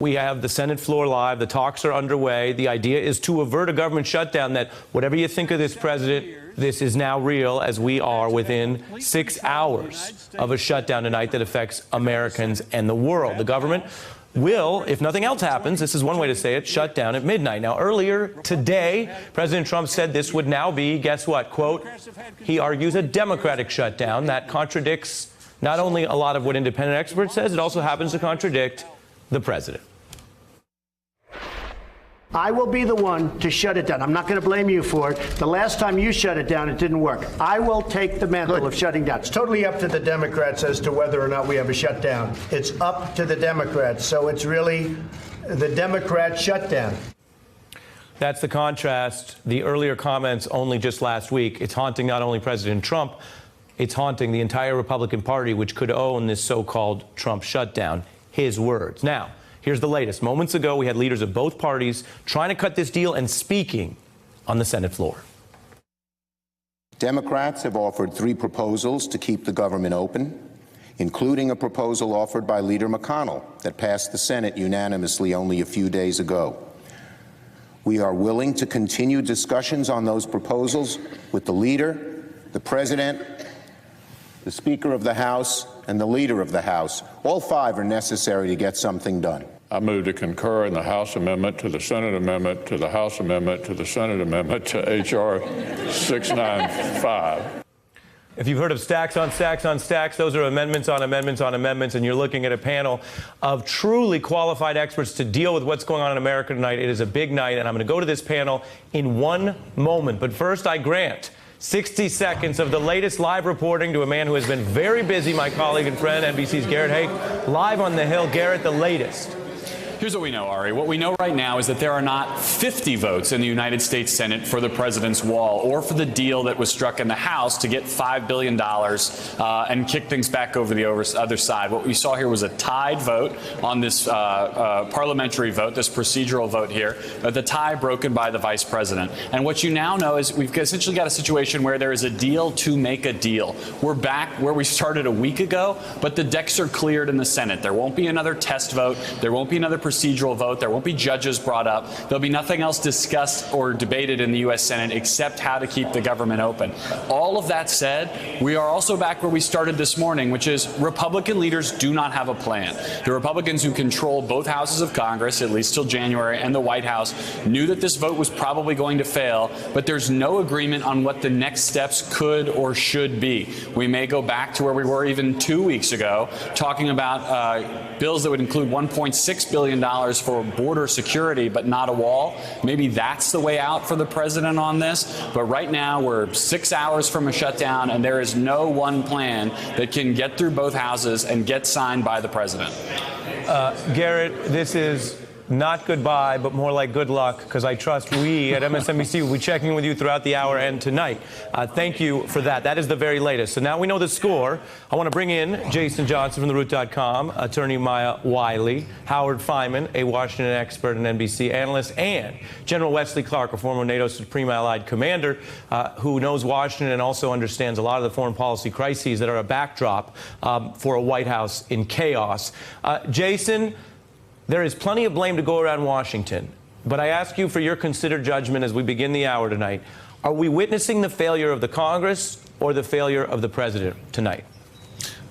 We have the Senate floor live. The talks are underway. The idea is to avert a government shutdown, that whatever you think of this president, this is now real, as we are within 6 hours of a shutdown tonight that affects Americans and the world. The government will, if nothing else happens, this is one way to say it, shut down at midnight. Now, earlier today, President Trump said this would now be, guess what, quote, he argues, a Democratic shutdown. That contradicts not only a lot of what independent experts says, it also happens to contradict the president. I will be the one to shut it down. I'm not going to blame you for it. The last time you shut it down, it didn't work. I will take the mantle of shutting down. It's totally up to the Democrats as to whether or not we have a shutdown. It's up to the Democrats. So it's really the Democrat shutdown. That's the contrast. The earlier comments only just last week. It's haunting not only President Trump, it's haunting the entire Republican Party, which could own this so-called Trump shutdown. His words. Now, here's the latest. Moments ago, we had leaders of both parties trying to cut this deal and speaking on the Senate floor. Democrats have offered 3 proposals to keep the government open, including a proposal offered by Leader McConnell that passed the Senate unanimously only a few days ago. We are willing to continue discussions on those proposals with the leader, the president, the Speaker of the House, and the Leader of the House. All 5 are necessary to get something done. I move to concur in the House amendment to the Senate amendment to the House amendment to the Senate amendment to H.R. 695. If you've heard of stacks on stacks on stacks, those are amendments on amendments on amendments, and you're looking at a panel of truly qualified experts to deal with what's going on in America tonight. It is a big night, and I'm going to go to this panel in one moment. But first, I grant 60 seconds of the latest live reporting to a man who has been very busy, my colleague and friend, NBC's Garrett Haake, live on the Hill. Garrett, the latest. Here's what we know, Ari. What we know right now is that there are not 50 votes in the United States Senate for the president's wall or for the deal that was struck in the House to get $5 billion and kick things back over the other side. What we saw here was a tied vote on this parliamentary vote, this procedural vote here, the tie broken by the vice president. And what you now know is we've essentially got a situation where there is a deal to make a deal. We're back where we started a week ago, but the decks are cleared in the Senate. There won't be another test vote. There won't be another procedural vote. There won't be judges brought up. There'll be nothing else discussed or debated in the U.S. Senate except how to keep the government open. All of that said, we are also back where we started this morning, which is Republican leaders do not have a plan. The Republicans who control both houses of Congress, at least till January, and the White House knew that this vote was probably going to fail, but there's no agreement on what the next steps could or should be. We may go back to where we were even 2 weeks ago, talking about bills that would include $1.6 billion for border security, but not a wall. Maybe that's the way out for the president on this. But right now, we're 6 hours from a shutdown, and there is no one plan that can get through both houses and get signed by the president. Garrett, this is not goodbye, but more like good luck, because I trust we at MSNBC will be checking with you throughout the hour and tonight. Thank you for that. That is the very latest. So now we know the score. I want to bring in Jason Johnson from TheRoot.com, attorney Maya Wiley, Howard Fineman, a Washington expert and NBC analyst, and General Wesley Clark, a former NATO Supreme Allied Commander who knows Washington and also understands a lot of the foreign policy crises that are a backdrop for a White House in chaos. Jason, there is plenty of blame to go around Washington, but I ask you for your considered judgment as we begin the hour tonight. Are we witnessing the failure of the Congress or the failure of the president tonight?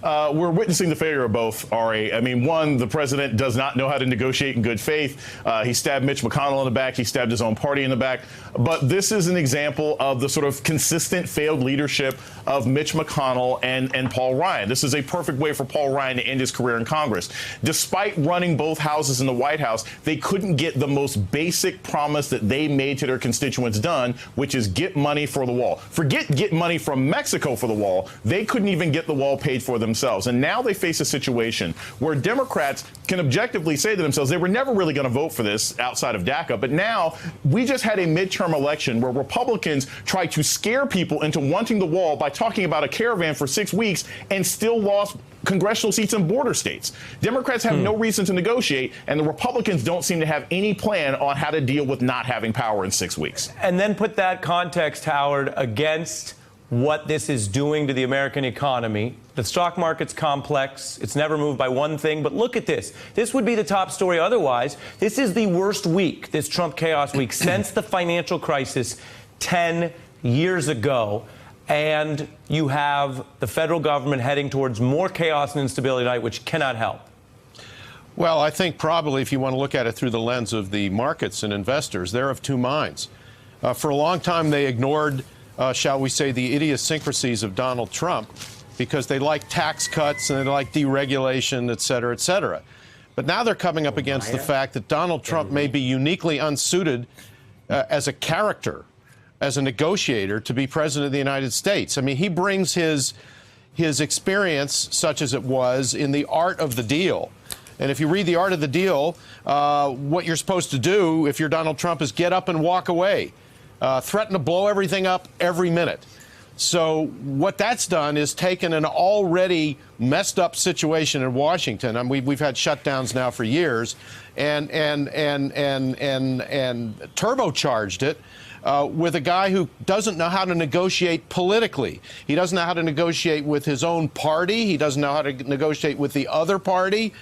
We're witnessing the failure of both, Ari. I mean, one, the president does not know how to negotiate in good faith. He stabbed Mitch McConnell in the back. He stabbed his own party in the back. But this is an example of the sort of consistent failed leadership of Mitch McConnell and Paul Ryan. This is a perfect way for Paul Ryan to end his career in Congress. Despite running both houses in the White House, they couldn't get the most basic promise that they made to their constituents done, which is get money for the wall. Forget get money from Mexico for the wall. They couldn't even get the wall paid for themselves. And now they face a situation where Democrats can objectively say to themselves they were never really going to vote for this outside of DACA. But now we just had a midterm election where Republicans tried to scare people into wanting the wall by talking about a caravan for 6 weeks and still lost congressional seats in border states. Democrats have no reason to negotiate, and the Republicans don't seem to have any plan on how to deal with not having power in 6 weeks. And then put that context, Howard, against what this is doing to the American economy. The stock market's complex. It's never moved by one thing. But look at this. This would be the top story otherwise. This is the worst week, this Trump chaos week, since the financial crisis 10 years ago. And you have the federal government heading towards more chaos and instability tonight, which cannot help. Well, I think probably if you want to look at it through the lens of the markets and investors, they're of two minds. For a long time, they ignored, shall we say, the idiosyncrasies of Donald Trump because they like tax cuts and they like deregulation, et cetera, et cetera. But now they're coming up against the fact that Donald Trump may be uniquely unsuited as a character, as a negotiator, to be president of the United States. I mean, he brings his experience, such as it was, in the art of the deal. And if you read The Art of the Deal, what you're supposed to do if you're Donald Trump is get up and walk away, threaten to blow everything up every minute. So what that's done is taken an already messed up situation in Washington. I mean, we've had shutdowns now for years, and turbocharged it with a guy who doesn't know how to negotiate politically. He doesn't know how to negotiate with his own party. He doesn't know how to negotiate with the other party.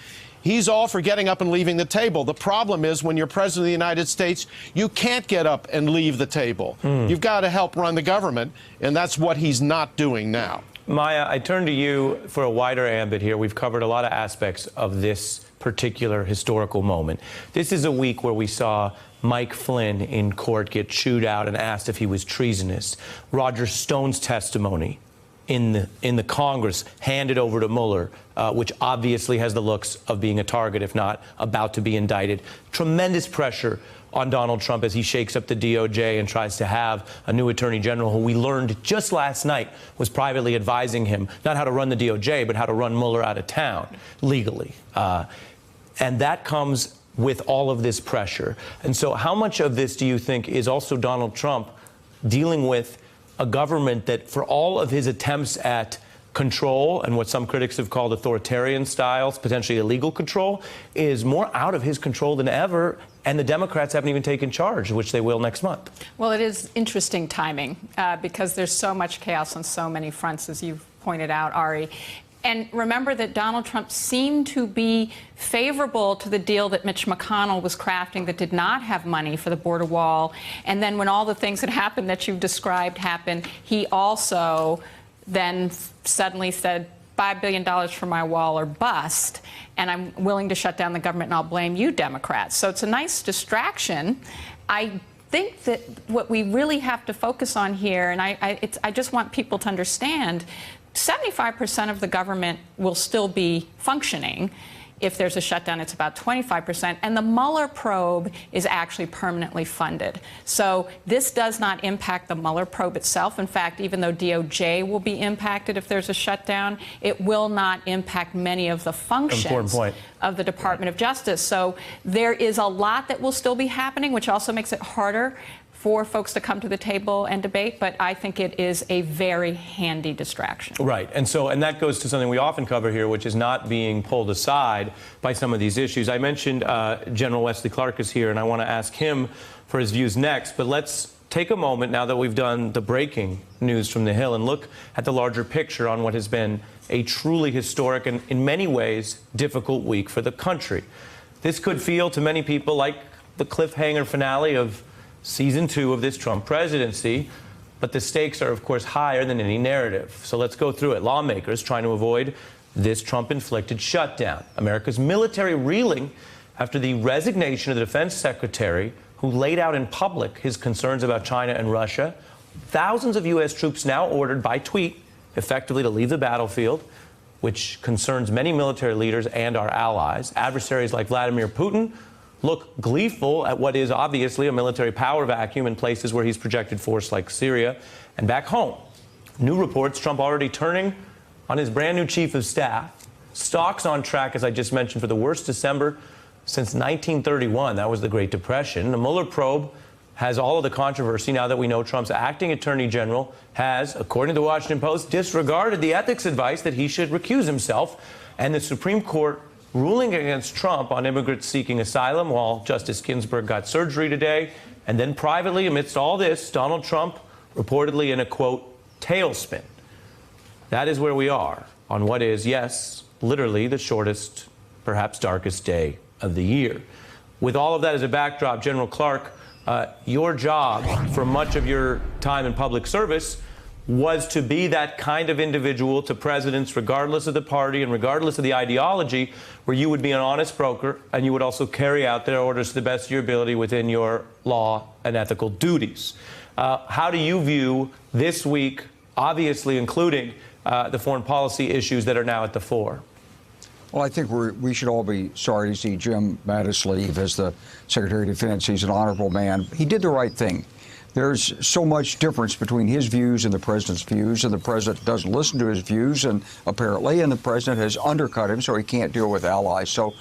He's all for getting up and leaving the table. The problem is when you're president of the United States, you can't get up and leave the table. You've got to help run the government, and that's what he's not doing now. Maya, I turn to you for a wider ambit here. We've covered a lot of aspects of this particular historical moment. This is a week where we saw Mike Flynn in court get chewed out and asked if he was treasonous. Roger Stone's testimony in the Congress handed over to Mueller, which obviously has the looks of being a target, if not about to be indicted. Tremendous pressure on Donald Trump as he shakes up the DOJ and tries to have a new attorney general who we learned just last night was privately advising him not how to run the DOJ, but how to run Mueller out of town legally. And that comes with all of this pressure. And so how much of this do you think is also Donald Trump dealing with a government that, for all of his attempts at control and what some critics have called authoritarian styles, potentially illegal control, is more out of his control than ever, and the Democrats haven't even taken charge, which they will next month? Well, it is interesting timing because there's so much chaos on so many fronts, as you've pointed out, Ari. And remember that Donald Trump seemed to be favorable to the deal that Mitch McConnell was crafting that did not have money for the border wall. And then when all the things that happened that you've described happened, he also then suddenly said, $5 billion for my wall or bust, and I'm willing to shut down the government, and I'll blame you, Democrats. So it's a nice distraction. I think that what we really have to focus on here, and I just want people to understand, 75% of the government will still be functioning. If there's a shutdown, it's about 25%. And the Mueller probe is actually permanently funded. So this does not impact the Mueller probe itself. In fact, even though DOJ will be impacted if there's a shutdown, it will not impact many of the functions of the Department of Justice. So there is a lot that will still be happening, which also makes it harder for folks to come to the table and debate, but I think it is a very handy distraction. Right, and that goes to something we often cover here, which is not being pulled aside by some of these issues. I mentioned General Wesley Clark is here, and I want to ask him for his views next, but let's take a moment now that we've done the breaking news from the Hill and look at the larger picture on what has been a truly historic and in many ways difficult week for the country. This could feel to many people like the cliffhanger finale of Season 2 of this Trump presidency, but the stakes are, of course, higher than any narrative. So let's go through it. Lawmakers trying to avoid this Trump-inflicted shutdown. America's military reeling after the resignation of the defense secretary who laid out in public his concerns about China and Russia. Thousands of U.S. troops now ordered by tweet effectively to leave the battlefield, which concerns many military leaders and our allies. Adversaries like Vladimir Putin look gleeful at what is obviously a military power vacuum in places where he's projected force like Syria. And back home, new reports, Trump already turning on his brand new chief of staff. Stocks on track, as I just mentioned, for the worst December since 1931. That was the Great Depression. The Mueller probe has all of the controversy now that we know Trump's acting attorney general has, according to the Washington Post, disregarded the ethics advice that he should recuse himself. And the Supreme Court ruling against Trump on immigrants seeking asylum while Justice Ginsburg got surgery today. And then privately, amidst all this, Donald Trump reportedly in a, quote, tailspin. That is where we are on what is, yes, literally the shortest, perhaps darkest day of the year. With all of that as a backdrop, General Clark, your job for much of your time in public service was to be that kind of individual to presidents, regardless of the party and regardless of the ideology, where you would be an honest broker and you would also carry out their orders to the best of your ability within your law and ethical duties. How do you view this week, obviously including the foreign policy issues that are now at the fore? Well, I think we should all be sorry to see Jim Mattis leave as the Secretary of Defense. He's an honorable man. He did the right thing. There's so much difference between his views and the president's views, and the president doesn't listen to his views, and apparently, and the president has undercut him, so he can't deal with allies. So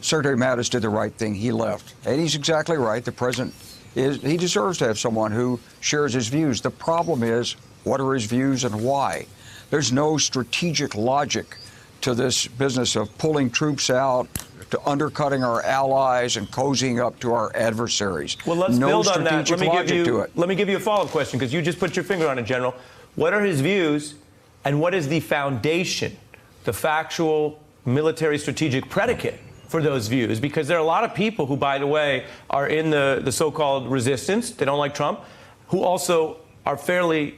Secretary Mattis did the right thing. He left. And he's exactly right. The president he deserves to have someone who shares his views. The problem is, what are his views and why? There's no strategic logic to this business of pulling troops out, to undercutting our allies and cozying up to our adversaries. Well, let's build on that. Let me give you a follow-up question, because you just put your finger on it, General. What are his views, and what is the foundation, the factual military strategic predicate for those views? Because there are a lot of people who, by the way, are in the so-called resistance, they don't like Trump, who also are fairly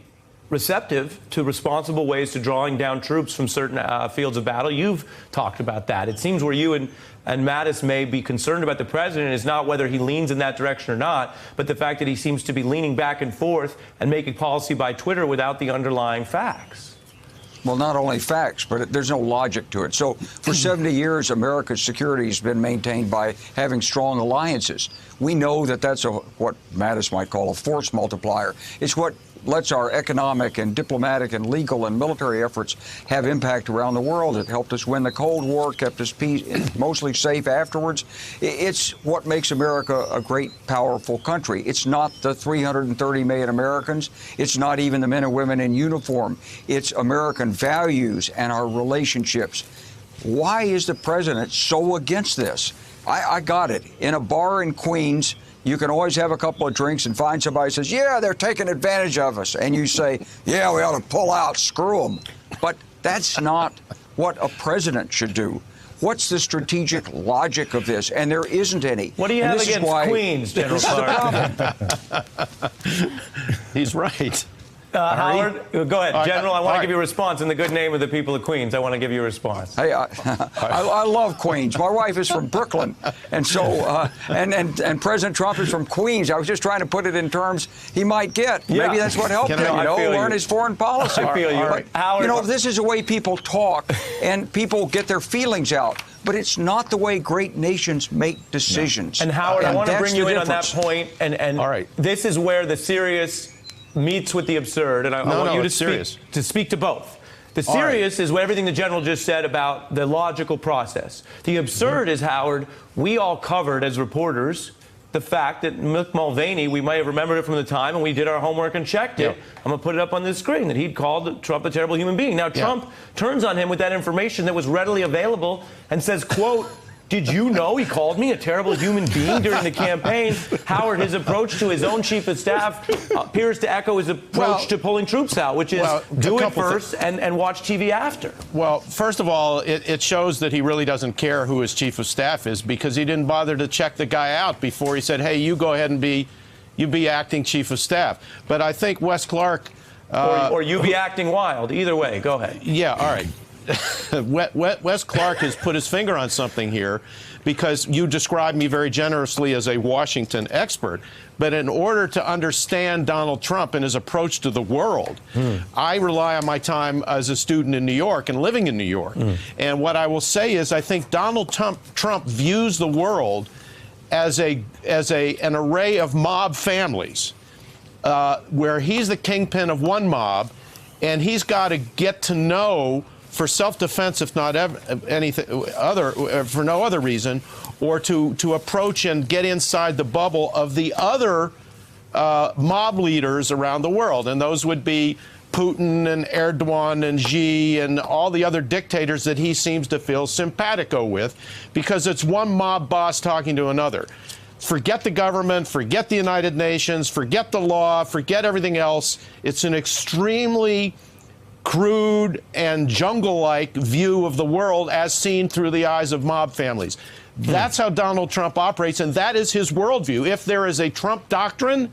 receptive to responsible ways to drawing down troops from certain fields of battle. You've talked about that. It seems where you and Mattis may be concerned about the president is not whether he leans in that direction or not, but the fact that he seems to be leaning back and forth and making policy by Twitter without the underlying facts. Well, not only facts, but there's no logic to it. So for 70 years, America's security has been maintained by having strong alliances. We know that that's what Mattis might call a force multiplier. It's what lets our economic and diplomatic and legal and military efforts have impact around the world. It helped us win the Cold War, kept us mostly safe afterwards. It's what makes America a great, powerful country. It's not the 330 million Americans. It's not even the men and women in uniform. It's American values and our relationships. Why is the president so against this? I got it. In a bar in Queens, you can always have a couple of drinks and find somebody who says, yeah, they're taking advantage of us. And you say, yeah, we ought to pull out, screw them. But that's not what a president should do. What's the strategic logic of this? And there isn't any. What do you have against Queens, General Clark? He's right. Howard, go ahead. General, I want to give you a response in the good name of the people of Queens. I want to give you a response. Hey, I love Queens. My wife is from Brooklyn. And so, and President Trump is from Queens. I was just trying to put it in terms he might get. Yeah. Maybe that's what helped him, learn his foreign policy. I feel you. But, Howard, this is the way people talk and people get their feelings out. But it's not the way great nations make decisions. And Howard, I want to bring you in on that point. And all right. This is where the serious meets with the absurd, and I want you to speak to both. The serious is everything the general just said about the logical process. The absurd is, Howard, we all covered as reporters the fact that Mick Mulvaney, we might have remembered it from the time, and we did our homework and checked it. I'm going to put it up on the screen, that he'd called Trump a terrible human being. Now, Trump turns on him with that information that was readily available and says, quote, did you know he called me a terrible human being during the campaign? Howard, his approach to his own chief of staff appears to echo his approach to pulling troops out, which is do it first and watch TV after. Well, first of all, it shows that he really doesn't care who his chief of staff is, because he didn't bother to check the guy out before he said, hey, you go ahead and be acting chief of staff. But I think Wes Clark... or you be acting wild. Either way, go ahead. Yeah, all right. Wes Clark has put his finger on something here, because you described me very generously as a Washington expert. But in order to understand Donald Trump and his approach to the world, I rely on my time as a student in New York and living in New York. And what I will say is, I think Donald Trump views the world as an array of mob families, where he's the kingpin of one mob, and he's got to get to know, for self-defense, if not for no other reason, or to approach and get inside the bubble of the other mob leaders around the world. And those would be Putin and Erdogan and Xi and all the other dictators that he seems to feel simpatico with, because it's one mob boss talking to another. Forget the government, forget the United Nations, forget the law, forget everything else. It's an extremely crude and jungle-like view of the world as seen through the eyes of mob families. That's how Donald Trump operates, and that is his worldview. If there is a Trump doctrine,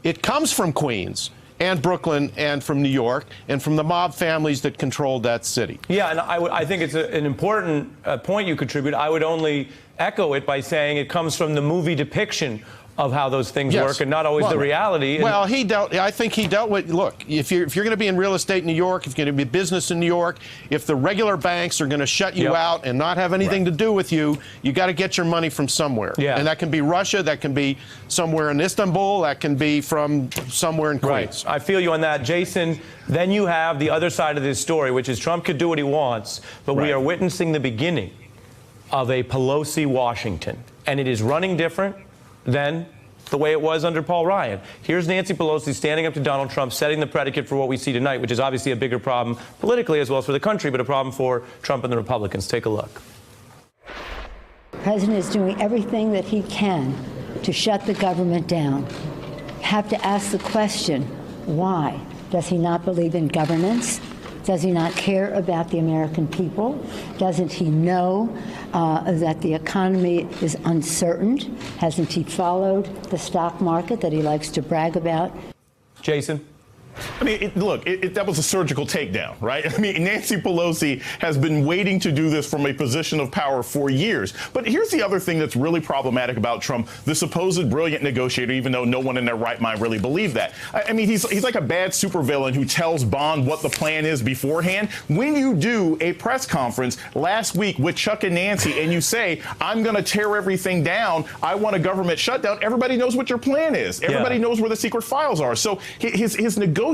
it comes from Queens and Brooklyn and from New York and from the mob families that controlled that city. Yeah, and I think it's an important point you contribute. I would only echo it by saying it comes from the movie depiction of how those things work and not always the reality. Well, I think he dealt with, look, if you're going to be in real estate in New York, if you're going to be business in New York, if the regular banks are going to shut you out and not have anything to do with you, you got to get your money from somewhere. Yeah. And that can be Russia, that can be somewhere in Istanbul, that can be from somewhere in Queens. Right. I feel you on that. Jason, then you have the other side of this story, which is Trump could do what he wants, but we are witnessing the beginning of a Pelosi Washington. And it is running different than the way it was under Paul Ryan. Here's Nancy Pelosi standing up to Donald Trump, setting the predicate for what we see tonight, which is obviously a bigger problem politically as well as for the country, but a problem for Trump and the Republicans. Take a look. The president is doing everything that he can to shut the government down. You have to ask the question, why? Does he not believe in governance? Does he not care about the American people? Doesn't he know that the economy is uncertain? Hasn't he followed the stock market that he likes to brag about? Jason? I mean, that was a surgical takedown, right? I mean, Nancy Pelosi has been waiting to do this from a position of power for years. But here's the other thing that's really problematic about Trump, the supposed brilliant negotiator, even though no one in their right mind really believed that. I mean, he's like a bad supervillain who tells Bond what the plan is beforehand. When you do a press conference last week with Chuck and Nancy and you say, I'm going to tear everything down, I want a government shutdown, everybody knows what your plan is. Everybody knows where the secret files are. So his negotiating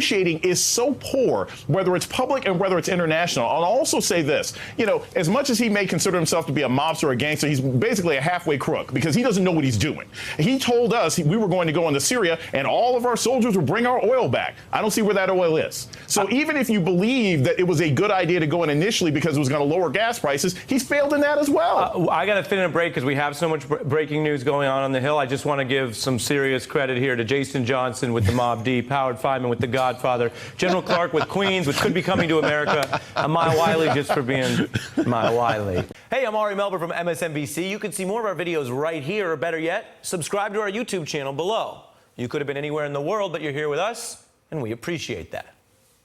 is so poor, whether it's public and whether it's international. I'll also say this, you know, as much as he may consider himself to be a mobster or a gangster, he's basically a halfway crook because he doesn't know what he's doing. He told us we were going to go into Syria and all of our soldiers would bring our oil back. I don't see where that oil is. So even if you believe that it was a good idea to go in initially because it was going to lower gas prices, he's failed in that as well. I got to fit in a break because we have so much breaking news going on the Hill. I just want to give some serious credit here to Jason Johnson with the Mob Deep, Howard Fineman with the Godfather, General Clark with Queens, which could be coming to America, and Maya Wiley just for being Maya Wiley. Hey, I'm Ari Melber from MSNBC. You can see more of our videos right here, or better yet, subscribe to our YouTube channel below. You could have been anywhere in the world, but you're here with us, and we appreciate that.